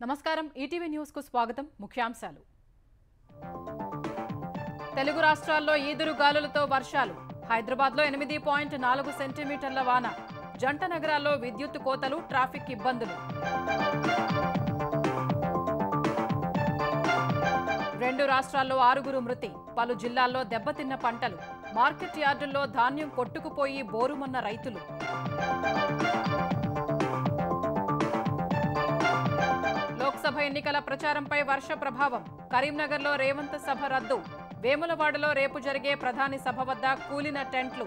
నమస్కారం ETV news కు స్వాగతం ముఖ్యాంశాలు తెలుగు రాష్ట్రాల్లో ఈదురు గాలులతో వర్షాలు హైదరాబాద్ లో 8.4 సెంటీమీటర్ల వాన జంట నగరాల్లో విద్యుత్ కోతలు ట్రాఫిక్ ఇబ్బందులు రెండు రాష్ట్రాల్లో 6 మృతి పలు జిల్లాల్లో దెబ్బతిన్న పంటలు మార్కెట్ యార్డుల్లో ధాన్యం కొట్టుకుపోయి బోరుమన్న రైతులు లోక్సభ ఎన్నికల ప్రచారంపై వర్ష ప్రభావం కరీంనగర్లో రేవంత్ సభ రద్దు వేములవాడలో రేపు జరిగే ప్రధాని సభ వద్ద కూలిన టెంట్లు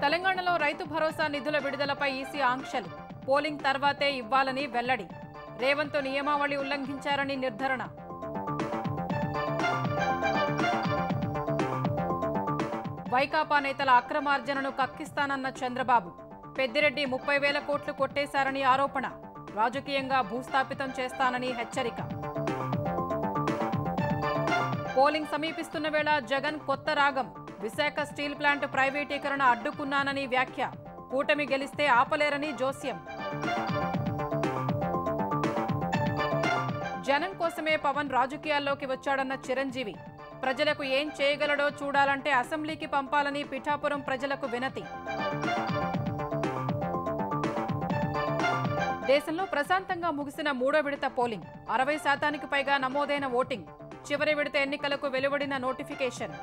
తెలంగాణలో రైతు భరోసా నిధుల విడుదలపై ఈసీ ఆంక్షలు పోలింగ్ తర్వాతే ఇవ్వాలని వెల్లడి రేవంత్ నియమావళి ఉల్లంఘించారని నిర్ధారణ వైకాపా నేతల అక్రమార్జనను కక్కిస్తానన్న చంద్రబాబు పెద్దిరెడ్డి 30,000 కోట్లు కొట్టేశారని ఆరోపణ రాజకీయంగా భూస్థాపితం చేస్తానని హెచ్చరిక పోలింగ్ సమీపిస్తున్న వేళ జగన్ కొత్త రాగం విశాఖ స్టీల్ ప్లాంట్ ప్రైవేటీకరణ అడ్డుకున్నానని వ్యాఖ్య కూటమి గెలిస్తే ఆపలేరని జోస్యం జనం కోసమే పవన్ రాజకీయాల్లోకి వచ్చాడన్న చిరంజీవి ప్రజలకు ఏం చేయగలడో చూడాలంటే అసెంబ్లీకి పంపాలని పిఠాపురం ప్రజలకు వినతి దేశంలో ప్రశాంతంగా ముగిసిన 3వ విడత పోలింగ్ 60% పైగా నమోదైన ఓటింగ్ చివరి విడత ఎన్నికలకు వెలువడిన నోటిఫికేషన్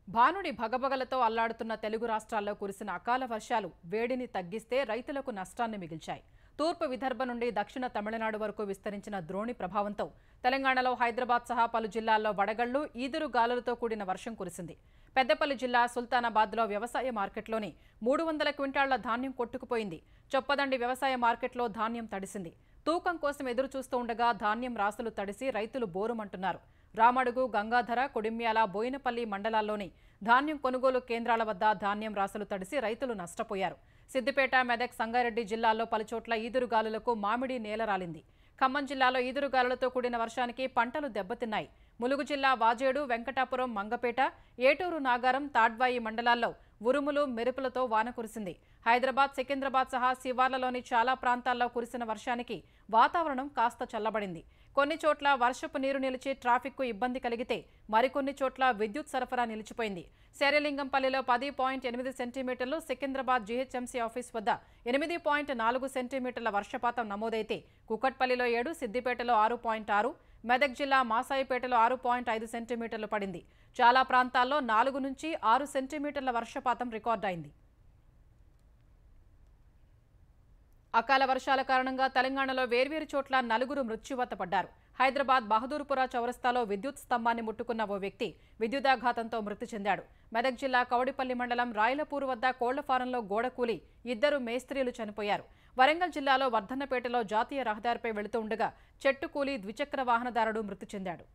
భానుడి భగభగలతో అల్లాడుతున్న తెలుగు రాష్ట్రాల్లో కురిసిన అకాల వర్షాలు వేడిని తగ్గిస్తే రైతులకు నష్టాన్ని మిగిల్చాయి తూర్పు విదర్భ నుండి దక్షిణ తమిళనాడు వరకు విస్తరించిన ద్రోణి ప్రభావంతో తెలంగాణలో హైదరాబాద్ సహా పలు జిల్లాల్లో వడగళ్లు ఈదురు గాలులతో కూడిన వర్షం కురిసింది పెద్దపల్లి జిల్లా సుల్తానాబాద్లో వ్యవసాయ మార్కెట్లోని 300 క్వింటాళ్ల ధాన్యం కొట్టుకుపోయింది చొప్పదండి వ్యవసాయ మార్కెట్లో ధాన్యం తడిసింది తూకం కోసం ఎదురు చూస్తూ ఉండగా ధాన్యం రాసులు తడిసి రైతులు బోరుమంటున్నారు రామడుగు గంగాధర కొడిమ్యాల బోయినపల్లి మండలాల్లోని ధాన్యం కొనుగోలు కేంద్రాల వద్ద ధాన్యం రాసులు తడిసి రైతులు నష్టపోయారు సిద్దిపేట మెదక్ సంగారెడ్డి జిల్లాల్లో పలుచోట్ల ఈదురుగాలులకు మామిడి నేలరాలింది ఖమ్మం జిల్లాలో ఈదురుగాలులతో కూడిన వర్షానికి పంటలు దెబ్బతిన్నాయి ములుగు జిల్లా వాజేడు వెంకటాపురం మంగపేట ఏటూరు నాగారం తాడ్వాయి మండలాల్లో ఉరుములు మెరుపులతో వాన కురిసింది హైదరాబాద్ సికింద్రాబాద్ సహా శివార్లలోని చాలా ప్రాంతాల్లో కురిసిన వర్షానికి వాతావరణం కాస్త చల్లబడింది కొన్ని చోట్ల వర్షపు నీరు నిలిచి ట్రాఫిక్కు ఇబ్బంది కలిగితే మరికొన్ని చోట్ల విద్యుత్ సరఫరా నిలిచిపోయింది శేరిలింగంపల్లిలో 10.8 సెంటీమీటర్లు సికింద్రాబాద్ జీహెచ్ఎంసీ ఆఫీస్ వద్ద 8.4 సెంటీమీటర్ల వర్షపాతం నమోదైతే కుకట్పల్లిలో 7 సిద్దిపేటలో 6.6 మెదక్ జిల్లా మాసాయిపేటలో 6.5 సెంటీమీటర్లు పడింది చాలా ప్రాంతాల్లో 4 నుంచి 6 సెంటీమీటర్ల వర్షపాతం రికార్డైంది అకాల వర్షాల కారణంగా తెలంగాణలో వేర్వేరు చోట్ల 4 మృత్యువాత పడ్డారు హైదరాబాద్ బహదూర్పురా చౌరస్తాలో విద్యుత్ స్తంభాన్ని ముట్టుకున్న ఓ వ్యక్తి విద్యుదాఘాతంతో మృతి చెందాడు మెదక్ జిల్లా కౌడిపల్లి మండలం రాయలపూరు వద్ద కోళ్ల ఫారంలో గోడ కూలి 2 మేస్త్రీలు చనిపోయారు వరంగల్ జిల్లాలో వర్ధన్నపేటలో జాతీయ రహదారిపై వెళుతూ ఉండగా చెట్టు కూలి ద్విచక్ర వాహనదారుడు మృతి చెందాడు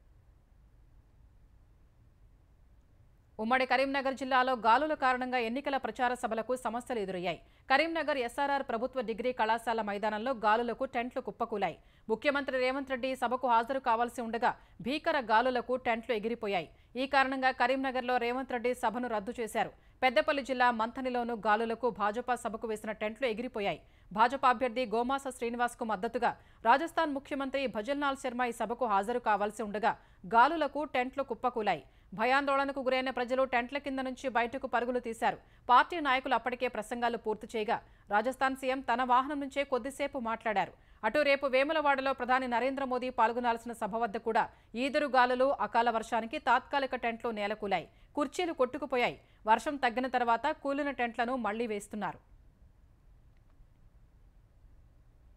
ఉమ్మడి కరీంనగర్ జిల్లాలో గాలుల కారణంగా ఎన్నికల ప్రచార సభలకు సమస్యలు ఎదురయ్యాయి కరీంనగర్ ఎస్ఆర్ఆర్ ప్రభుత్వ డిగ్రీ కళాశాల మైదానంలో గాలులకు టెంట్లు కుప్పకూలాయి ముఖ్యమంత్రి రేవంత్ రెడ్డి సభకు హాజరు కావాల్సి ఉండగా భీకర గాలులకు టెంట్లు ఎగిరిపోయాయి ఈ కారణంగా కరీంనగర్లో రేవంత్ రెడ్డి సభను రద్దు చేశారు పెద్దపల్లి జిల్లా మంథనిలోనూ గాలులకు భాజపా సభకు వేసిన టెంట్లు ఎగిరిపోయాయి భాజపా అభ్యర్థి గోమాస శ్రీనివాస్ కు మద్దతుగా రాజస్థాన్ ముఖ్యమంత్రి భజన్లాల్ శర్మ ఈ సభకు హాజరు కావాల్సి ఉండగా గాలులకు టెంట్లు కుప్పకూలాయి భయాందోళనకు గురైన ప్రజలు టెంట్ల కింద నుంచి బయటకు పరుగులు తీశారు పార్టీ నాయకులు అప్పటికే ప్రసంగాలు పూర్తి చేయగా రాజస్థాన్ సీఎం తన వాహనం నుంచే కొద్దిసేపు మాట్లాడారు అటు రేపు వేములవాడలో ప్రధాని నరేంద్ర మోదీ పాల్గొనాల్సిన సభ వద్ద కూడా ఈదురు గాలులు అకాల వర్షానికి తాత్కాలిక టెంట్లు నేలకూలాయి కుర్చీలు కొట్టుకుపోయాయి వర్షం తగ్గిన తర్వాత కూలిన టెంట్లను మళ్లీ వేస్తున్నారు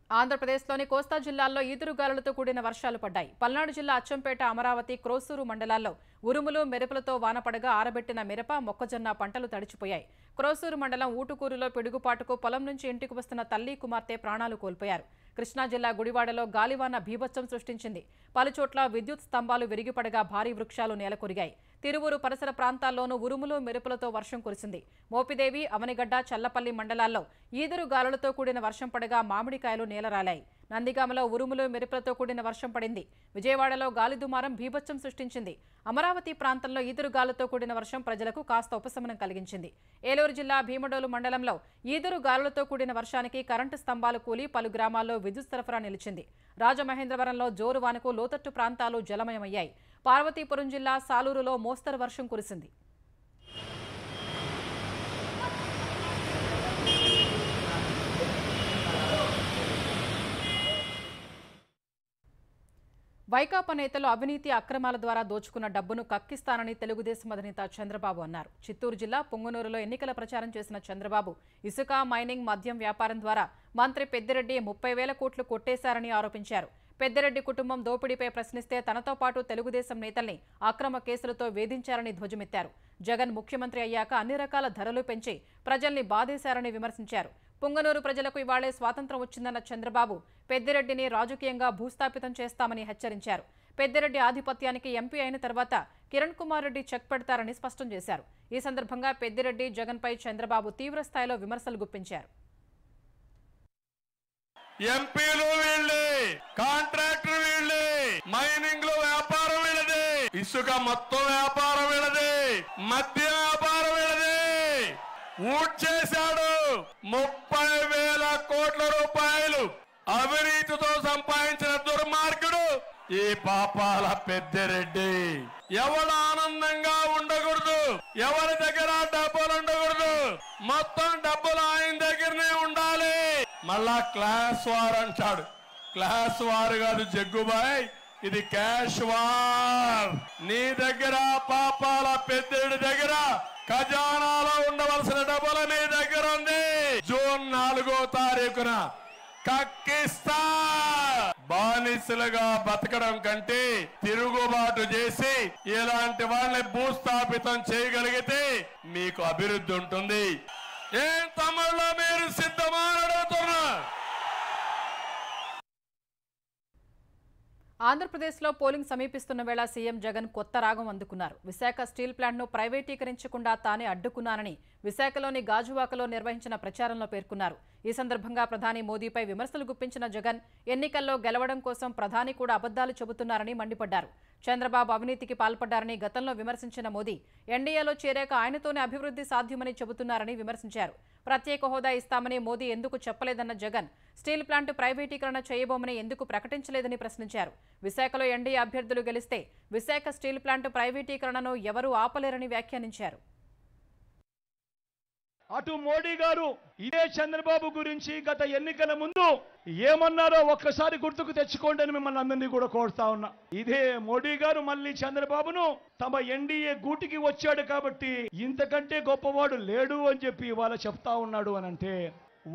ఆంధ్రప్రదేశ్లోని కోస్తా జిల్లాల్లో ఈదురుగాలులతో కూడిన వర్షాలు పడ్డాయి పల్నాడు జిల్లా అచ్చంపేట అమరావతి క్రోసూరు మండలాల్లో ఉరుములు మెరుపులతో వానపడగా ఆరబెట్టిన మిరప మొక్కజొన్న పంటలు తడిచిపోయాయి క్రోసూరు మండలం ఊటుకూరులో పిడుగుపాటుకు పొలం నుంచి ఇంటికి వస్తున్న తల్లి కుమార్తె ప్రాణాలు కోల్పోయారు కృష్ణా జిల్లా గుడివాడలో గాలివాన బీభత్సం సృష్టించింది పలుచోట్ల విద్యుత్ స్తంభాలు విరిగిపడగా భారీ వృక్షాలు నేలకొరిగాయి తిరువూరు పరిసర ప్రాంతాల్లోనూ ఉరుములు మెరుపులతో వర్షం కురిసింది మోపిదేవి అవనిగడ్డ చల్లపల్లి మండలాల్లో ఈదురు గాలులతో కూడిన వర్షం పడగా మామిడికాయలు నేలరాలాయి నందిగామలో ఉరుములు మెరుపులతో కూడిన వర్షం పడింది. విజయవాడలో గాలి దుమారం బీభత్సం సృష్టించింది. అమరావతి ప్రాంతంలో ఈదురుగాలులతో కూడిన వర్షం ప్రజలకు కాస్త ఉపశమనం కలిగించింది. ఏలూరు జిల్లా భీమడోలు మండలంలో ఈదురుగాలులతో కూడిన వర్షానికి కరెంటు స్తంభాలు కూలి పలు గ్రామాల్లో విద్యుత్ సరఫరా నిలిచింది. రాజమహేంద్రవరంలో జోరు వానకు లోతట్టు ప్రాంతాలు జలమయమయ్యాయి. పార్వతీపురం జిల్లా సాలూరులో మోస్తరు వర్షం కురిసింది. వైకాపా నేతలు అవినీతి అక్రమాల ద్వారా దోచుకున్న డబ్బును కక్కిస్తానని తెలుగుదేశం అధినేత చంద్రబాబు అన్నారు. చిత్తూరు జిల్లా పొంగనూరులో ఎన్నికల ప్రచారం చేసిన చంద్రబాబు ఇసుక, మైనింగ్, మద్యం వ్యాపారం ద్వారా మంత్రి పెద్దిరెడ్డి 30,000 కోట్లు కొట్టేశారని ఆరోపించారు. పెద్దిరెడ్డి కుటుంబం దోపిడీపై ప్రశ్నిస్తే తనతో పాటు తెలుగుదేశం నేతల్ని అక్రమ కేసులతో వేధించారని ధ్వజమెత్తారు. జగన్ ముఖ్యమంత్రి అయ్యాక అన్ని రకాల ధరలు పెంచి ప్రజల్ని బాధేశారని విమర్శించారు. పొంగనూరు ప్రజలకు ఇవాళే స్వాతంత్ర్యం వచ్చిందన్న చంద్రబాబు పెద్దిరెడ్డిని రాజకీయంగా భూస్థాపితం చేస్తామని హెచ్చరించారు. పెద్దిరెడ్డి ఆధిపత్యానికి ఎంపీ అయిన తర్వాత కిరణ్ కుమార్ రెడ్డి చెక్ పెడతారని స్పష్టం చేశారు. ఈ సందర్భంగా పెద్దిరెడ్డి, జగన్పై చంద్రబాబు తీవ్ర స్థాయిలో విమర్శలు గుప్పించారు. ఎంపీలు వీళ్ళే, కాంట్రాక్టర్ వీళ్ళే, మైనింగ్ లో వ్యాపారం వీళ్ళదే, ఇసుక మొత్తం వ్యాపారం వీళ్ళదే, మద్య వ్యాపారం వీళ్ళదే. ఊట్ చేశాడు 30,000 కోట్ల రూపాయలు అవినీతితో సంపాదించిన దుర్మార్గుడు ఈ పాపాల పెద్దిరెడ్డి. ఎవరు ఆనందంగా ఉండకూడదు, ఎవరి దగ్గర డబ్బులు ఉండకూడదు, మొత్తం డబ్బులు ఆయన దగ్గరనే ఉండాలి. మళ్ళా క్లాస్ వార్ అంటాడు. క్లాస్ వార్ కాదు జగ్గుబాయ్, ఇది క్యాష్ వార్. నీ దగ్గర పాపాల పెద్దిరెడ్డి దగ్గర ఖజానాలో ఉండవలసిన డబ్బులు నీ దగ్గర ఉంది. జూన్ 4వ తారీఖున కక్కిస్తా. బానిసలుగా బతకడం కంటే తిరుగుబాటు చేసి ఇలాంటి వాళ్ళని భూస్థాపితం చేయగలిగితే మీకు అభివృద్ధి ఉంటుంది. ఏం తమిళలో మీరు సిద్ధమా అడుగుతున్నా? ఆంధ్రప్రదేశ్లో పోలింగ్ సమీపిస్తున్న వేళ సీఎం జగన్ కొత్త రాగం అందుకున్నారు. విశాఖ స్టీల్ ప్లాంట్ను ప్రైవేటీకరించకుండా తానే అడ్డుకున్నానని విశాఖలోని గాజువాకలో నిర్వహించిన ప్రచారంలో పేర్కొన్నారు. ఈ సందర్భంగా ప్రధాని మోదీపై విమర్శలు గుప్పించిన జగన్ ఎన్నికల్లో గెలవడం కోసం ప్రధాని కూడా అబద్దాలు చెబుతున్నారని మండిపడ్డారు. చంద్రబాబు అవినీతికి పాల్పడ్డారని గతంలో విమర్శించిన మోదీ ఎన్డీఏలో చేరాక ఆయనతోనే అభివృద్ధి సాధ్యమని చెబుతున్నారని విమర్శించారు. ప్రత్యేక హోదా ఇస్తామని మోదీ ఎందుకు చెప్పలేదన్న జగన్ స్టీల్ ప్లాంట్ ప్రైవేటీకరణ చేయబోమని ఎందుకు ప్రకటించలేదని ప్రశ్నించారు. విశాఖలో ఎన్డీఏ అభ్యర్థులు గెలిస్తే విశాఖ స్టీల్ ప్లాంట్ ప్రైవేటీకరణను ఎవరూ ఆపలేరని వ్యాఖ్యానించారు. అటు మోడీ గారు ఇదే చంద్రబాబు గురించి గత ఎన్నికల ముందు ఏమన్నారో ఒక్కసారి గుర్తుకు తెచ్చుకోండి అని మిమ్మల్ని అందరినీ కూడా కోరుతా ఉన్నా. ఇదే మోడీ గారు మళ్ళీ చంద్రబాబును తమ ఎన్డీఏ గూటికి వచ్చాడు కాబట్టి ఇంతకంటే గొప్పవాడు లేడు అని చెప్పి ఇవాళ చెప్తా ఉన్నాడు అని అంటే,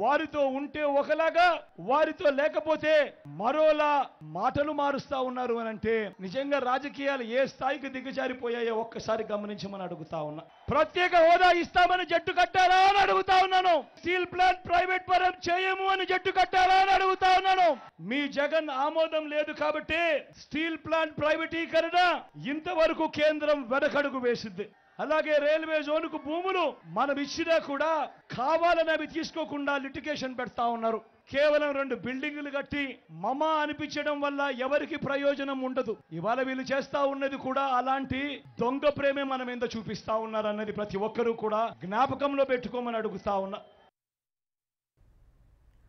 వారితో ఉంటే ఒకలాగా, వారితో లేకపోతే మరోలా మాటలు మారుస్తా ఉన్నారు అని అంటే నిజంగా రాజకీయాలు ఏ స్థాయికి దిగజారిపోయాయో ఒక్కసారి గమనించమని అడుగుతా ఉన్నా. ప్రత్యేక హోదా ఇస్తామని జట్టు కట్టారా అని అడుగుతా ఉన్నాను. స్టీల్ ప్లాంట్ ప్రైవేట్ పరం చేయము అని జట్టు కట్టారా అని అడుగుతా ఉన్నాను. మీ జగన్ ఆమోదం లేదు కాబట్టి స్టీల్ ప్లాంట్ ప్రైవేటీకరణ ఇంతవరకు కేంద్రం వెనకడుగు వేసింది. అలాగే రైల్వే జోన్కు భూములు మనం ఇచ్చినా కూడా కావాలని అవి తీసుకోకుండా లిటిగేషన్ పెడతా ఉన్నారు. కేవలం 2 బిల్డింగులు కట్టి మమా అనిపించడం వల్ల ఎవరికి ప్రయోజనం ఉండదు. ఇవాళ వీళ్ళు చేస్తా ఉన్నది కూడా అలాంటి దొంగ ప్రేమే మనం ఎంత చూపిస్తా ఉన్నారు అన్నది ప్రతి ఒక్కరూ కూడా జ్ఞాపకంలో పెట్టుకోమని అడుగుతా ఉన్నా.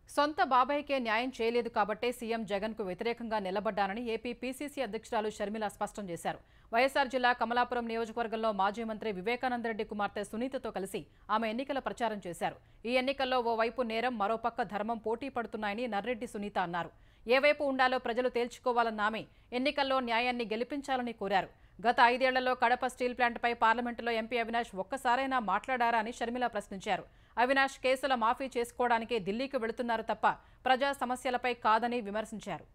సొంత బాబాయికే న్యాయం చేయలేదు కాబట్టే సీఎం జగన్కు వ్యతిరేకంగా నిలబడ్డానని ఏపీ పీసీసీ అధ్యక్షురాలు షర్మిల స్పష్టం చేశారు. వైఎస్ఆర్ జిల్లా కమలాపురం నియోజకవర్గంలో మాజీ మంత్రి వివేకానందరెడ్డి కుమార్తె సునీతతో కలిసి ఆమె ఎన్నికల ప్రచారం చేశారు. ఈ ఎన్నికల్లో ఓవైపు నేరం, మరోపక్క ధర్మం పోటీ పడుతున్నాయని నర్రెడ్డి సునీత అన్నారు. ఏ వైపు ఉండాలో ప్రజలు తేల్చుకోవాలన్న ఆమె ఎన్నికల్లో న్యాయాన్ని గెలిపించాలని కోరారు. గత 5 ఏళ్లలో కడప స్టీల్ ప్లాంట్పై పార్లమెంటులో ఎంపీ అవినాష్ ఒక్కసారైనా మాట్లాడారా అని షర్మిల ప్రశ్నించారు. అవినాష్ కేసుల మాఫీ చేసుకోవడానికి ఢిల్లీకి వెళుతున్నారు తప్ప ప్రజా సమస్యలపై కాదని విమర్శించారు.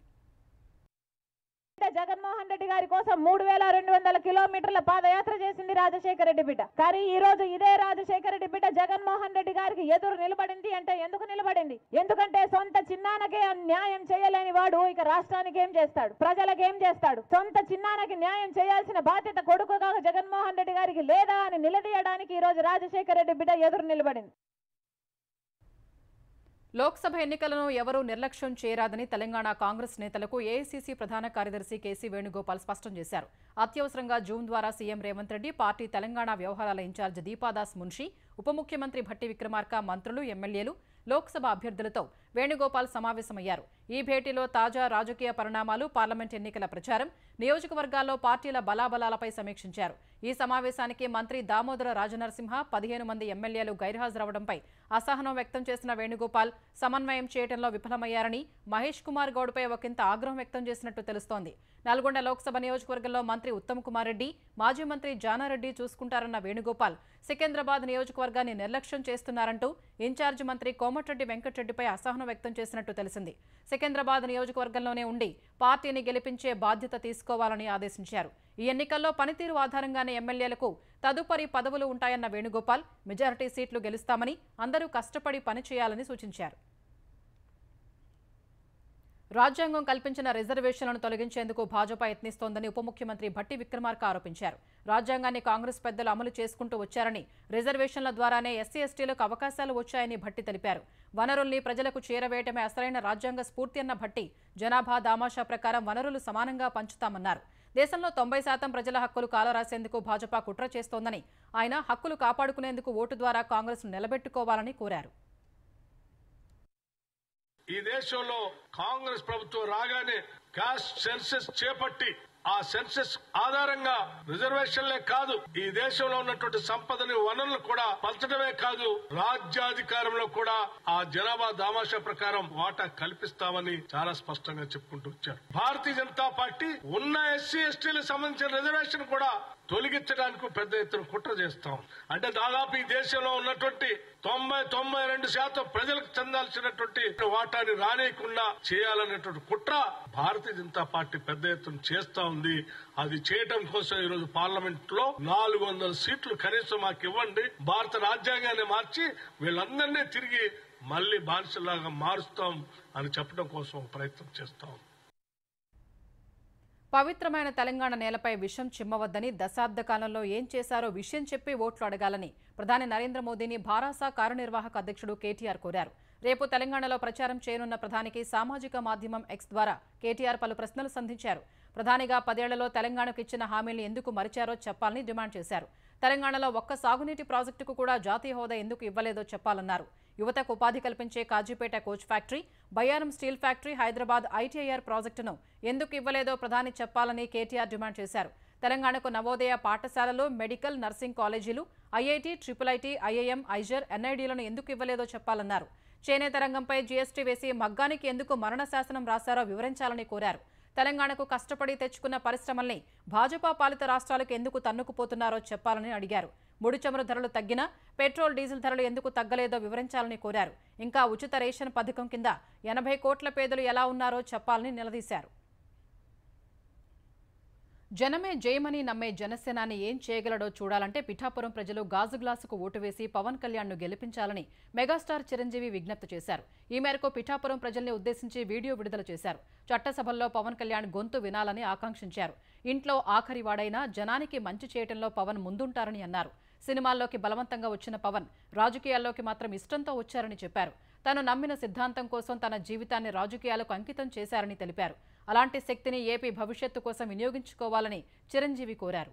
జగన్మోహన్ రెడ్డి గారి కోసం 3200 కిలోమీటర్ల పాదయాత్ర చేసింది రాజశేఖర రెడ్డి బిడ్డ. కానీ ఈ రోజు ఇదే రాజశేఖర రెడ్డి బిడ్డ జగన్మోహన్ రెడ్డి గారికి ఎదురు నిలబడింది అంటే ఎందుకు నిలబడింది? ఎందుకంటే సొంత చిన్నానకే న్యాయం చేయలేని వాడు ఇక రాష్ట్రానికి ఏం చేస్తాడు, ప్రజలకు ఏం చేస్తాడు? సొంత చిన్నానకి న్యాయం చేయాల్సిన బాధ్యత కొడుకుగా జగన్మోహన్ రెడ్డి గారికి లేదా అని నిలదీయడానికి ఈ రోజు రాజశేఖర రెడ్డి బిడ్డ ఎదురు నిలబడింది. లోక్సభ ఎన్నికలను ఎవరూ నిర్లక్ష్యం చేయరాదని తెలంగాణ కాంగ్రెస్ నేతలకు ఏఐసీసీ ప్రధాన కార్యదర్శి కేసీ వేణుగోపాల్ స్పష్టం చేశారు. అత్యవసరంగా జూమ్ ద్వారా సీఎం రేవంత్ రెడ్డి, పార్టీ తెలంగాణ వ్యవహారాల ఇన్ఛార్జ్ దీపాదాస్ మున్షి, ఉప ముఖ్యమంత్రి భట్టి విక్రమార్క, మంత్రులు, ఎమ్మెల్యేలు, లోక్సభ అభ్యర్థులతో వేణుగోపాల్ సమావేశమయ్యారు. ఈ భేటీలో తాజా రాజకీయ పరిణామాలు, పార్లమెంట్ ఎన్నికల ప్రచారం, నియోజకవర్గాల్లో పార్టీల బలాబలాలపై సమీక్షించారు. ఈ సమావేశానికి మంత్రి దామోదర రాజనరసింహ, 15 మంది ఎమ్మెల్యేలు గైర్హాజరవడంపై అసహనం వ్యక్తం చేసిన వేణుగోపాల్ సమన్వయం చేయడంలో విఫలమయ్యారని, మహేష్ కుమార్ గౌడ్పై ఒకంత ఆగ్రహం వ్యక్తం చేసినట్టు తెలుస్తోంది. నల్గొండ లోక్సభ నియోజకవర్గంలో మంత్రి ఉత్తమ్ కుమార్ రెడ్డి, మాజీ మంత్రి జానారెడ్డి చూసుకుంటారన్న వేణుగోపాల్ సికింద్రాబాద్ నియోజకవర్గాన్ని నిర్లక్ష్యం చేస్తున్నారంటూ ఇన్ఛార్జ్ మంత్రి కోమటిరెడ్డి వెంకటరెడ్డిపై అసహనం వ్యక్తం చేసినట్టు తెలిసింది. సికింద్రాబాద్ నియోజకవర్గంలోనే ఉండి పార్టీని గెలిపించే బాధ్యత తీసుకోవాలని ఆదేశించారు. ఈ ఎన్నికల్లో పనితీరు ఆధారంగానే ఎమ్మెల్యేలకు తదుపరి పదవులు ఉంటాయన్న వేణుగోపాల్ మెజారిటీ సీట్లు గెలుస్తామని, అందరూ కష్టపడి పనిచేయాలని సూచించారు. రాజ్యాంగం కల్పించిన రిజర్వేషన్లను తొలగించేందుకు భాజపా యత్నిస్తోందని ఉప ముఖ్యమంత్రి భట్టి విక్రమార్క ఆరోపించారు. రాజ్యాంగాన్ని కాంగ్రెస్ పెద్దలు అమలు చేసుకుంటూ వచ్చారని, రిజర్వేషన్ల ద్వారానే ఎస్సీ ఎస్టీలకు అవకాశాలు వచ్చాయని భట్టి తెలిపారు. వనరుల్ని ప్రజలకు చేరవేయటమే అసలైన రాజ్యాంగ స్ఫూర్తి అన్న భట్టి, జనాభా దామాషా ప్రకారం వనరులు సమానంగా పంచుతామన్నారు. దేశంలో 90% ప్రజల హక్కులు కాలరాసేందుకు భాజపా కుట్ర చేస్తోందని, ఆయన హక్కులు కాపాడుకునేందుకు ఓటు ద్వారా కాంగ్రెస్ నిలబెట్టుకోవాలని కోరారు. ఈ దేశంలో కాంగ్రెస్ ప్రభుత్వం రాగానే కాస్ట్ సెన్సస్ చేపట్టి ఆ సెన్సస్ ఆధారంగా రిజర్వేషన్లే కాదు, ఈ దేశంలో ఉన్నటువంటి సంపదని, వనరులు కూడా పంచడమే కాదు, రాజ్యాధికారంలో కూడా ఆ జనాభా దామాషా ప్రకారం వాటా కల్పిస్తామని చాలా స్పష్టంగా చెప్పుకుంటూ వచ్చారు. భారతీయ జనతా పార్టీ ఉన్న ఎస్సీ ఎస్టీలకు సంబంధించిన రిజర్వేషన్ కూడా తొలగించడానికి పెద్ద ఎత్తున కుట్ర చేస్తాం. అంటే దాదాపు ఈ దేశంలో ఉన్నటువంటి 92% ప్రజలకు చెందాల్సినటువంటి వాటాని రానియకుండా చేయాలనేటువంటి కుట్ర భారతీయ జనతా పార్టీ పెద్ద ఎత్తున చేస్తా ఉంది. అది చేయడం కోసం ఈరోజు పార్లమెంట్ లో 400 సీట్లు కనీసం మాకు ఇవ్వండి, భారత రాజ్యాంగాన్ని మార్చి వీళ్ళందరినీ తిరిగి మళ్లీ బానిసలాగా మారుస్తాం అని చెప్పడం కోసం ప్రయత్నం చేస్తాం. పవిత్రమైన తెలంగాణ నేలపై విషం చిమ్మవద్దని, దశాబ్ద కాలంలో ఏం చేశారో విషయం చెప్పి ఓట్లు అడగాలని ప్రధాని నరేంద్ర మోదీని భారాస కార్యనిర్వాహక అధ్యక్షుడు కేటీఆర్ కోరారు. రేపు తెలంగాణలో ప్రచారం చేయనున్న ప్రధానికి సామాజిక మాధ్యమం ఎక్స్ ద్వారా కేటీఆర్ పలు ప్రశ్నలు సంధించారు. ప్రధానిగా 10 ఏళ్లలో తెలంగాణకు ఇచ్చిన హామీల్ని ఎందుకు మరిచారో చెప్పాలని డిమాండ్ చేశారు. తెలంగాణలో ఒక్క సాగునీటి ప్రాజెక్టుకు కూడా జాతీయ హోదా ఎందుకు ఇవ్వలేదో చెప్పాలన్నారు. యువతకు ఉపాధి కల్పించే Kazipet coach factory, Bayyaram steel factory, Hyderabad ITIR ప్రాజెక్టును ఎందుకు ఇవ్వలేదో ప్రధాని చెప్పాలని కేటీఆర్ డిమాండ్ చేశారు. తెలంగాణకు నవోదయ పాఠశాలలు, మెడికల్, నర్సింగ్ కాలేజీలు, ఐఐటీ, ట్రిపుల్-ఐటీ, ఐఐఎం, ఐజర్, ఎన్ఐడీలను ఎందుకు ఇవ్వలేదో చెప్పాలన్నారు. చేనేత రంగంపై జీఎస్టీ వేసి మగ్గానికి ఎందుకు మరణ శాసనం రాశారో వివరించాలని కోరారు. తెలంగాణకు కష్టపడి తెచ్చుకున్న పరిశ్రమల్ని భాజపా పాలిత రాష్ట్రాలకు ఎందుకు తన్నుకుపోతున్నారో చెప్పాలని అడిగారు. ముడి చమురు ధరలు తగ్గినా పెట్రోల్, డీజిల్ ధరలు ఎందుకు తగ్గలేదో వివరించాలని కోరారు. ఇంకా ఉచిత రేషన్ పథకం కింద 80 కోట్ల పేదలు ఎలా ఉన్నారో చెప్పాలని నిలదీశారు. జనమే జయమని నమ్మే జనసేనాని ఏం చేయగలడో చూడాలంటే పిఠాపురం ప్రజలు గాజు గ్లాసుకు ఓటు వేసి పవన్ కళ్యాణ్ను గెలిపించాలని మెగాస్టార్ చిరంజీవి విజ్ఞప్తి చేశారు. ఈ మేరకు పిఠాపురం ప్రజల్ని ఉద్దేశించి వీడియో విడుదల చేశారు. చట్టసభల్లో పవన్ కళ్యాణ్ గొంతు వినాలని ఆకాంక్షించారు. ఇంట్లో ఆఖరి వాడైనా జనానికి మంచి చేయటంలో పవన్ ముందుంటారని అన్నారు. సినిమాల్లోకి బలవంతంగా వచ్చిన పవన్ రాజకీయాల్లోకి మాత్రం ఇష్టంతో వచ్చారని చెప్పారు. తాను నమ్మిన సిద్ధాంతం కోసం తన జీవితాన్ని రాజకీయాలకు అంకితం చేశారని తెలిపారు. అలాంటి శక్తిని ఏపీ భవిష్యత్తు కోసం వినియోగించుకోవాలని చిరంజీవి కోరారు.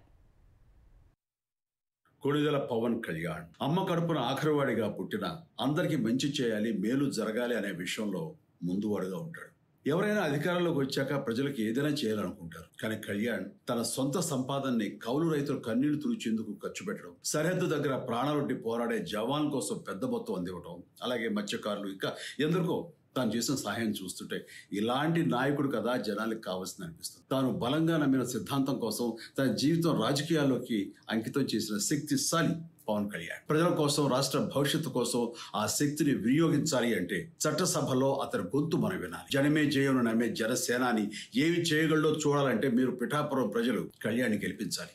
కొణిదెల పవన్ కళ్యాణ్ అమ్మ కడుపున ఆఖరివాడిగా పుట్టిన, అందరికీ మంచి చేయాలి, మేలు జరగాలి అనే విషయంలో ముందువాడుగా ఉంటాడు. ఎవరైనా అధికారంలోకి వచ్చాక ప్రజలకు ఏదైనా చేయాలనుకుంటారు. కానీ కళ్యాణ్ తన సొంత సంపాదనని కౌలు రైతులు కన్నీళ్లు తుడిచేందుకు ఖర్చు పెట్టడం, సరిహద్దు దగ్గర ప్రాణాలొడ్డి పోరాడే జవాన్ కోసం పెద్ద మొత్తం అందివ్వడం, అలాగే మత్స్యకారులు ఇంకా ఎందరికో తాను చేసిన సహాయం చూస్తుంటే ఇలాంటి నాయకుడు కదా జనాలకు కావాల్సింది అనిపిస్తుంది. తాను బలంగా నమ్మిన సిద్ధాంతం కోసం తన జీవితం రాజకీయాల్లోకి అంకితం చేసిన శక్తిశాలి పవన్ కళ్యాణ్. ప్రజల కోసం, రాష్ట్ర భవిష్యత్తు కోసం ఆ శక్తిని వినియోగించాలి అంటే చట్టసభలో అతని గొంతు మనం వినాలి. జనమే జయమును నమ్మే జనసేనాని ఏమి చేయగలడో చూడాలంటే మీరు పిఠాపురం ప్రజలు కళ్యాణ్ని గెలిపించాలి.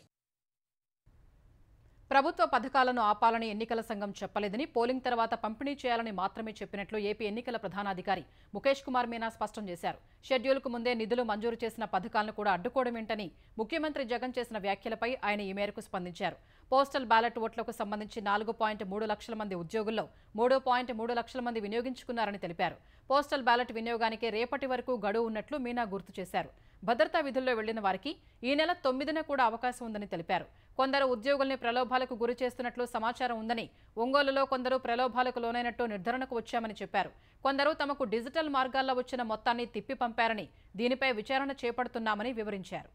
ప్రభుత్వ పథకాలను ఆపాలని ఎన్నికల సంఘం చెప్పలేదని, పోలింగ్ తర్వాత పంపిణీ చేయాలని మాత్రమే చెప్పినట్లు ఏపీ ఎన్నికల ప్రధానాధికారి ముఖేష్ కుమార్ మీనా స్పష్టం చేశారు. షెడ్యూల్కు ముందే నిధులు మంజూరు చేసిన పథకాలను కూడా అడ్డుకోవడమేంటని ముఖ్యమంత్రి జగన్ చేసిన వ్యాఖ్యలపై ఆయన ఈ మేరకు స్పందించారు. పోస్టల్ బ్యాలెట్ ఓట్లకు సంబంధించి 4.3 లక్షల మంది ఉద్యోగుల్లో 3.3 లక్షల మంది వినియోగించుకున్నారని తెలిపారు. పోస్టల్ బ్యాలెట్ వినియోగానికి రేపటి వరకు గడువు ఉన్నట్లు మీనా గుర్తు చేశారు. భద్రతా విధుల్లో వెళ్లిన వారికి ఈ నెల 9న కూడా అవకాశం ఉందని తెలిపారు. కొందరు ఉద్యోగుల్ని ప్రలోభాలకు గురి చేస్తున్నట్లు సమాచారం ఉందని, ఒంగోలులో కొందరు ప్రలోభాలకు లోనైనట్టు నిర్ధారణకు వచ్చామని చెప్పారు. కొందరు తమకు డిజిటల్ మార్గాల్లో వచ్చిన మొత్తాన్ని తిప్పి పంపారని, దీనిపై విచారణ చేపడుతున్నామని వివరించారు.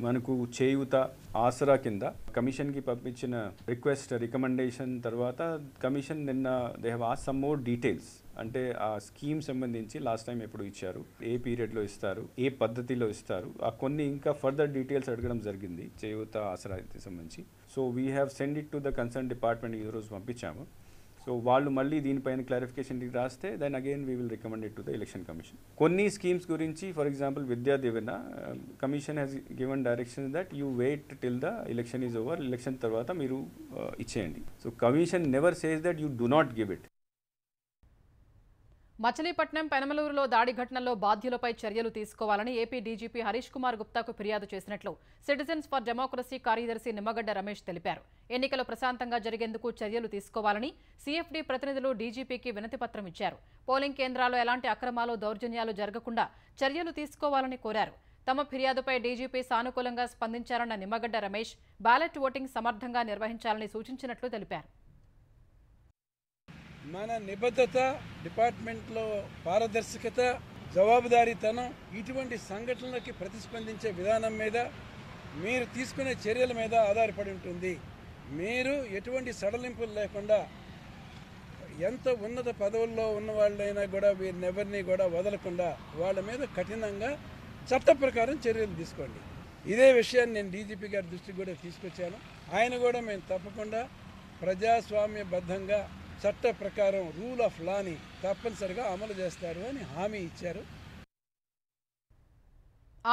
మనకు చేయూత ఆసరా కింద కమిషన్కి పంపించిన రికమెండేషన్ తర్వాత కమిషన్ నిన్న they have asked some more details. అంటే ఆ స్కీమ్ సంబంధించి లాస్ట్ టైం ఎప్పుడు ఇచ్చారు, ఏ పీరియడ్లో ఇస్తారు, ఏ పద్ధతిలో ఇస్తారు, ఆ కొన్ని ఇంకా ఫర్దర్ డీటెయిల్స్ అడగడం జరిగింది చేయూత ఆసరాకి సంబంధించి. So we have send it to the concern department, ఈరోజు పంపించాము. సో వాళ్ళు మళ్ళీ దీనిపైన క్లారిఫికేషన్ రాస్తే then again we will recommend it to the election commission. కొన్ని స్కీమ్స్ గురించి for example Vidya Deevena commission has given direction that you wait till the election is over, election తర్వాత మీరు ఇచ్చేయండి. So commission never says that you do not give it. Machilipatnam పెనమలూరులో దాడి ఘటనలో బాధ్యులపై చర్యలు తీసుకోవాలని ఏపీ డీజీపీ హరీష్ కుమార్ గుప్తాకు ఫిర్యాదు చేసినట్లు సిటిజన్స్ ఫర్ డెమోక్రసీ కార్యదర్శి నిమ్మగడ్డ రమేష్ తెలిపారు. ఎన్నికలు ప్రశాంతంగా జరిగేందుకు చర్యలు తీసుకోవాలని సిఎఫ్డి ప్రతినిధులు డీజీపీకి వినతిపత్రం ఇచ్చారు. పోలింగ్ కేంద్రాల్లో ఎలాంటి అక్రమాలు, దౌర్జన్యాలు జరగకుండా చర్యలు తీసుకోవాలని కోరారు. తమ ఫిర్యాదుపై డీజీపీ సానుకూలంగా స్పందించారన్న నిమ్మగడ్డ రమేష్ బ్యాలెట్ ఓటింగ్ సమర్థంగా నిర్వహించాలని సూచించినట్లు తెలిపారు. మన నిబద్ధత, డిపార్ట్మెంట్లో పారదర్శకత, జవాబుదారీతనం, ఇటువంటి సంఘటనలకి ప్రతిస్పందించే విధానం మీద, మీరు తీసుకునే చర్యల మీద ఆధారపడి ఉంటుంది. మీరు ఎటువంటి సడలింపులు లేకుండా ఎంత ఉన్నత పదవుల్లో ఉన్న వాళ్ళైనా కూడా వీరినెవరిని కూడా వదలకుండా వాళ్ళ మీద కఠినంగా చట్ట ప్రకారం చర్యలు తీసుకోండి. ఇదే విషయాన్ని నేను డీజీపీ గారి దృష్టికి కూడా తీసుకొచ్చాను. ఆయన కూడా మేము తప్పకుండా ప్రజాస్వామ్యబద్ధంగా చట్ట ప్రకారం రూల్ ఆఫ్ లాని తప్పనిసరిగా అమలు చేస్తారు అని హామీ ఇచ్చారు.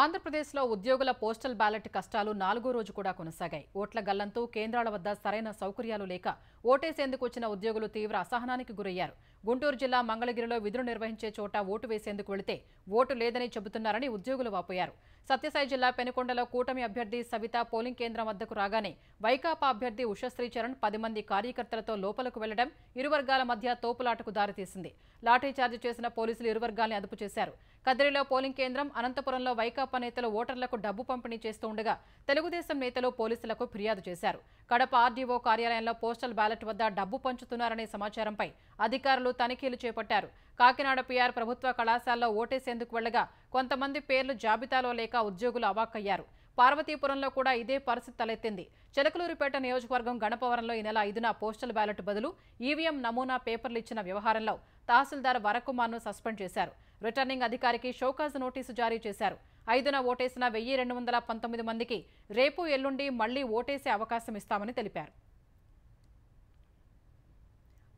ఆంధ్రప్రదేశ్లో ఉద్యోగుల పోస్టల్ బ్యాలెట్ కష్టాలు 4వ రోజు కూడా కొనసాగాయి. ఓట్ల గల్లంతూ కేంద్రాల వద్ద సరైన సౌకర్యాలు లేక ఓటేసేందుకు వచ్చిన ఉద్యోగులు తీవ్ర అసహనానికి గురయ్యారు. గుంటూరు జిల్లా మంగళగిరిలో విధులు నిర్వహించే చోట ఓటు వేసేందుకు వెళితే ఓటు లేదని చెబుతున్నారని ఉద్యోగులు వాపోయారు. సత్యసాయి జిల్లా పెనుకొండలో కూటమి అభ్యర్థి సవిత పోలింగ్ కేంద్రం వద్దకు రాగానే వైకాపా అభ్యర్థి ఉషశ్రీచరణ్ 10 మంది కార్యకర్తలతో లోపలకు వెళ్లడం ఇరు వర్గాల మధ్య తోపులాటకు దారితీసింది. లాఠీచార్జ్ చేసిన పోలీసులు ఇరు వర్గాల్ని అదుపు చేశారు. కదిరిలో పోలింగ్ కేంద్రం, అనంతపురంలో వైకాపా నేతలు ఓటర్లకు డబ్బు పంపిణీ చేస్తూ ఉండగా తెలుగుదేశం నేతలు పోలీసులకు ఫిర్యాదు చేశారు. కడప ఆర్డీఓ కార్యాలయంలో పోస్టల్ బ్యాలెట్ వద్ద డబ్బు పంచుతున్నారనే సమాచారంపై అధికారులు తనిఖీలు చేపట్టారు. కాకినాడ పీఆర్ ప్రభుత్వ కళాశాలలో ఓటేసేందుకు వెళ్లగా కొంతమంది పేర్లు జాబితాలో లేక ఉద్యోగులు అవాక్కయ్యారు. పార్వతీపురంలో కూడా ఇదే పరిస్థితి తలెత్తింది. చిలకలూరిపేట నియోజకవర్గం గణపవరంలో ఈ నెల 5న పోస్టల్ బ్యాలెట్ బదులు ఈవీఎం నమూనా పేపర్లు ఇచ్చిన వ్యవహారంలో తహసీల్దార్ వరకుమార్ను సస్పెండ్ చేశారు. రిటర్నింగ్ అధికారికి షోకాజ్ నోటీసు జారీ చేశారు. 5న ఓటేసిన 1219 మందికి రేపు ఎల్లుండి మళ్లీ ఓటేసే అవకాశం ఇస్తామని తెలిపారు.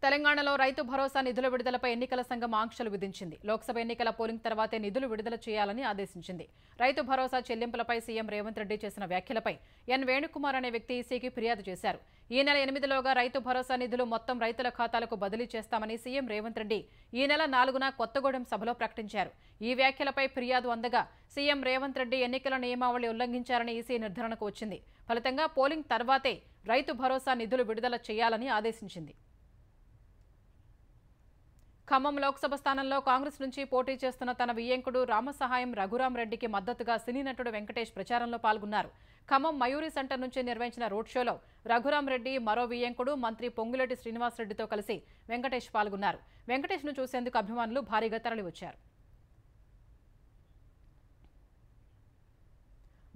తెలంగాణలో రైతు భరోసా నిధుల విడుదలపై ఎన్నికల సంఘం ఆంక్షలు విధించింది. లోక్సభ ఎన్నికల పోలింగ్ తర్వాతే నిధులు విడుదల చేయాలని ఆదేశించింది. రైతు భరోసా చెల్లింపులపై సీఎం రేవంత్ రెడ్డి చేసిన వ్యాఖ్యలపై ఎన్ వేణుకుమార్ అనే వ్యక్తి ఈసీకి ఫిర్యాదు చేశారు. ఈ నెల 8లోగా రైతు భరోసా నిధులు మొత్తం రైతుల ఖాతాలకు బదిలీ చేస్తామని సీఎం రేవంత్ రెడ్డి ఈ నెల 4న కొత్తగూడెం సభలో ప్రకటించారు. ఈ వ్యాఖ్యలపై ఫిర్యాదు అందగా సీఎం రేవంత్ రెడ్డి ఎన్నికల నియమావళి ఉల్లంఘించారని ఈసీ నిర్ధారణకు వచ్చింది. ఫలితంగా పోలింగ్ తర్వాతే రైతు భరోసా నిధులు విడుదల చేయాలని ఆదేశించింది. ఖమ్మం లోక్సభ స్థానంలో కాంగ్రెస్ నుంచి పోటీ చేస్తున్న తన వియ్యంకుడు రామసహాయం రఘురాం రెడ్డికి మద్దతుగా సినీ నటుడు వెంకటేష్ ప్రచారంలో పాల్గొన్నారు. ఖమ్మం మయూరి సెంటర్ నుంచి నిర్వహించిన రోడ్ షోలో రఘురాం రెడ్డి, మరో వియ్యంకుడు మంత్రి పొంగులేటి శ్రీనివాసరెడ్డితో కలిసి వెంకటేష్ పాల్గొన్నారు. వెంకటేష్ను చూసేందుకు అభిమానులు భారీగా తరలివచ్చారు.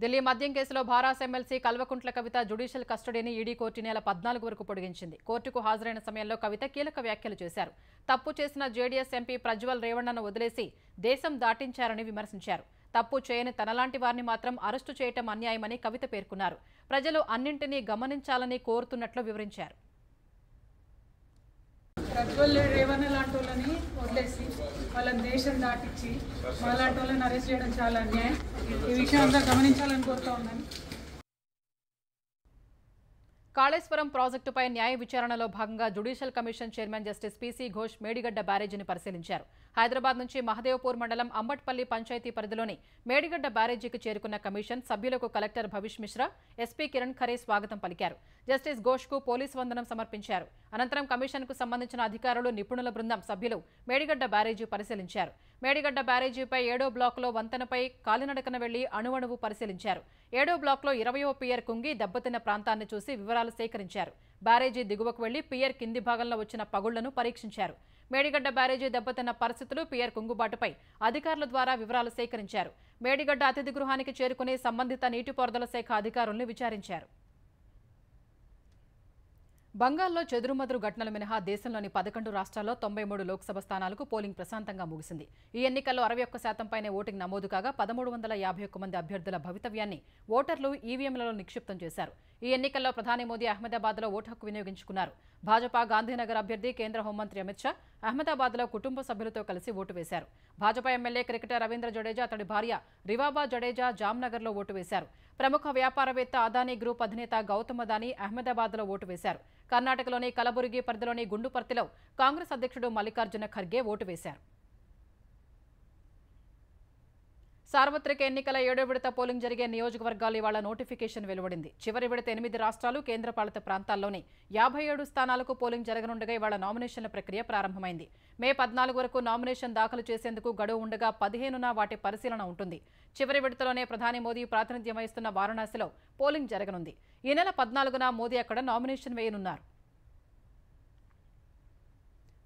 ఢిల్లీ మద్యం కేసులో Bharasa MLC Kalvakuntla Kavitha judicial కస్టడీని ED court నెల 14 వరకు పొడిగించింది. కోర్టుకు హాజరైన సమయంలో కవిత కీలక వ్యాఖ్యలు చేశారు. తప్పు చేసిన జేడీఎస్ ఎంపీ ప్రజ్వల్ రేవణ్ణను వదిలేసి దేశం దాటించారని విమర్శించారు. తప్పు చేయని తనలాంటి వారిని మాత్రం అరెస్టు చేయటం అన్యాయమని కవిత పేర్కొన్నారు. ప్రజలు అన్నింటినీ గమనించాలని కోరుతున్నట్లు వివరించారు. ప్రజ్వల్ రేవణ్ణ లాంటి వాళ్ళని వదిలేసి వాళ్ళని దేశం దాటించి వాళ్ళంటి వాళ్ళని అరెస్ట్ చేయడం చాలా అన్యాయం. ఈ విషయం అంతా గమనించాలని కోరుతా ఉన్నాను. కాళేశ్వరం ప్రాజెక్టుపై న్యాయ విచారణలో భాగంగా judicial commission chairman justice PC Ghosh Medigadda బ్యారేజీని పరిశీలించారు. హైదరాబాద్ నుంచి మహదేవ్పూర్ మండలం అంబట్పల్లి పంచాయతీ పరిధిలోని మేడిగడ్డ బ్యారేజీకి చేరుకున్న కమిషన్ సభ్యులకు కలెక్టర్ భవిష్ మిశ్రా, ఎస్పీ కిరణ్ ఖరే స్వాగతం పలికారు. జస్టిస్ ఘోష్కు పోలీసు వందనం సమర్పించారు. అనంతరం కమిషన్కు సంబంధించిన అధికారులు, నిపుణుల బృందం సభ్యులు మేడిగడ్డ బ్యారేజీ పరిశీలించారు. మేడిగడ్డ బ్యారేజీపై 7వ బ్లాకులో వంతెనపై కాలినడకన వెళ్లి అణువణువు పరిశీలించారు. 7వ బ్లాక్లో 20వ పియర్ కుంగి దెబ్బతిన్న ప్రాంతాన్ని చూసి వివరాలు సేకరించారు. బ్యారేజీ దిగువకు వెళ్లి పియర్ కింది భాగంలో వచ్చిన పగుళ్లను పరీక్షించారు. మేడిగడ్డ బ్యారేజీ దెబ్బతిన్న పరిస్థితులు, పియర్ కుంగుబాటుపై అధికారుల ద్వారా వివరాలు సేకరించారు. మేడిగడ్డ అతిథి గృహానికి చేరుకుని సంబంధిత నీటిపారుదల శాఖ అధికారులను విచారించారు. బంగాల్లో చెదురుమదురు ఘటనలు మినహా దేశంలోని 11 రాష్ట్రాల్లో 93 లోక్సభ స్థానాలకు పోలింగ్ ప్రశాంతంగా ముగిసింది. ఈ ఎన్నికల్లో 61% పైనే ఓటింగ్ నమోదు కాగా 1351 మంది అభ్యర్థుల భవితవ్యాన్ని ఓటర్లు ఈవీఎంలలో నిక్షిప్తం చేశారు. ఈ ఎన్నికల్లో ప్రధాని మోదీ అహ్మదాబాద్లో ఓటు హక్కు వినియోగించుకున్నారు. భాజపా గాంధీనగర్ అభ్యర్థి కేంద్ర హోంమంత్రి అమిత్ షా అహ్మదాబాద్లో కుటుంబ సభ్యులతో కలిసి ఓటు వేశారు. భాజపా ఎమ్మెల్యే క్రికెటర్ రవీంద్ర జడేజా, అతడి భార్య రివాబా జడేజా జామ్నగర్లో ఓటు వేశారు. ప్రముఖ వ్యాపారవేత్త అదానీ గ్రూప్ అధినేత గౌతమ్ అదానీ అహ్మదాబాద్లో ఓటు వేశారు. కర్ణాటకలోని కలబురగి పరిధిలోని గుండుపర్తిలో కాంగ్రెస్ అధ్యక్షుడు మల్లికార్జున ఖర్గే ఓటు వేశారు. సార్వత్రిక ఎన్నికల 7వ విడత పోలింగ్ జరిగే నియోజకవర్గాలు ఇవాళ నోటిఫికేషన్ వెలువడింది. చివరి విడత 8 రాష్ట్రాలు, కేంద్రపాలిత ప్రాంతాల్లోని 57 స్థానాలకు పోలింగ్ జరగనుండగా ఇవాళ నామినేషన్ల ప్రక్రియ ప్రారంభమైంది. మే 14 వరకు నామినేషన్ దాఖలు చేసేందుకు గడువు ఉండగా 15న వాటి పరిశీలన ఉంటుంది. చివరి విడతలోనే ప్రధాని మోదీ ప్రాతినిధ్యం వహిస్తున్న వారణాసిలో పోలింగ్ జరగనుంది. ఈ నెల 14న మోదీ అక్కడ నామినేషన్ వేయనున్నారు.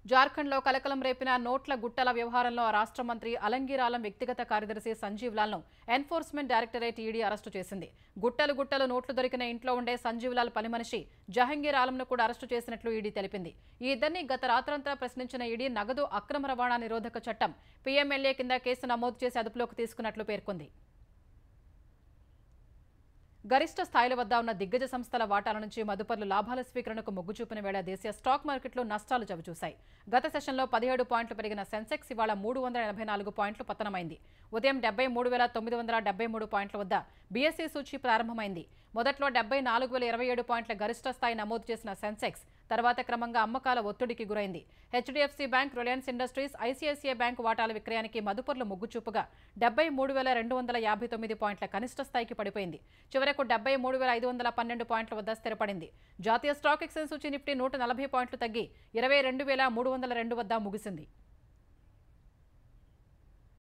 జార్ఖండ్లో కలకలం రేపిన నోట్ల గుట్టల వ్యవహారంలో ఆ రాష్ట్ర మంత్రి అలంగీర్ ఆలం వ్యక్తిగత కార్యదర్శి సంజీవ్ లాల్ను ఎన్ఫోర్స్మెంట్ డైరెక్టరేట్ ఈడీ అరెస్టు చేసింది. గుట్టలు నోట్లు దొరికిన ఇంట్లో ఉండే సంజీవ్ లాల్ పని మనిషి జహంగీర్ ఆలంను కూడా అరెస్టు చేసినట్లు ఈడీ తెలిపింది. ఈ ఇద్దరిని గత రాత్రంతా ప్రశ్నించిన ఈడీ నగదు అక్రమ రవాణా నిరోధక చట్టం పీఎంఎల్ఏ కింద కేసు నమోదు చేసి అదుపులోకి తీసుకున్నట్లు పేర్కొంది. గరిష్ట స్థాయిల వద్ద ఉన్న దిగ్గజ సంస్థల వాటాల నుంచి మదుపర్లు లాభాల స్వీకరణకు మొగ్గు చూపిన వేళ దేశీయ స్టాక్ మార్కెట్లు నష్టాలు చవిచూశాయి. గత సెషన్లో 17 పాయింట్లు పెరిగిన సెన్సెక్స్ ఇవాళ 384 పాయింట్లు పతనమైంది. ఉదయం 73,973 పాయింట్ల వద్ద బీఎస్ఈ సూచీ ప్రారంభమైంది. మొదట్లో 74,027 పాయింట్ల గరిష్ట స్థాయి నమోదు చేసిన సెన్సెక్స్ తర్వాత క్రమంగా అమ్మకాల ఒత్తిడికి గురైంది. HDFC bank, Reliance industries, ICICI bank వాటాల విక్రయానికి మదుపర్లు మొగ్గు చూపగా 73,259 పాయింట్ల కనిష్ట స్థాయికి పడిపోయింది. చివరకు 73,512 పాయింట్ల వద్ద స్థిరపడింది. జాతీయ స్టాక్ ఎక్స్చేంజ్ సూచీ నిఫ్టీ 140 పాయింట్లు తగ్గి 22,302 వద్ద ముగిసింది.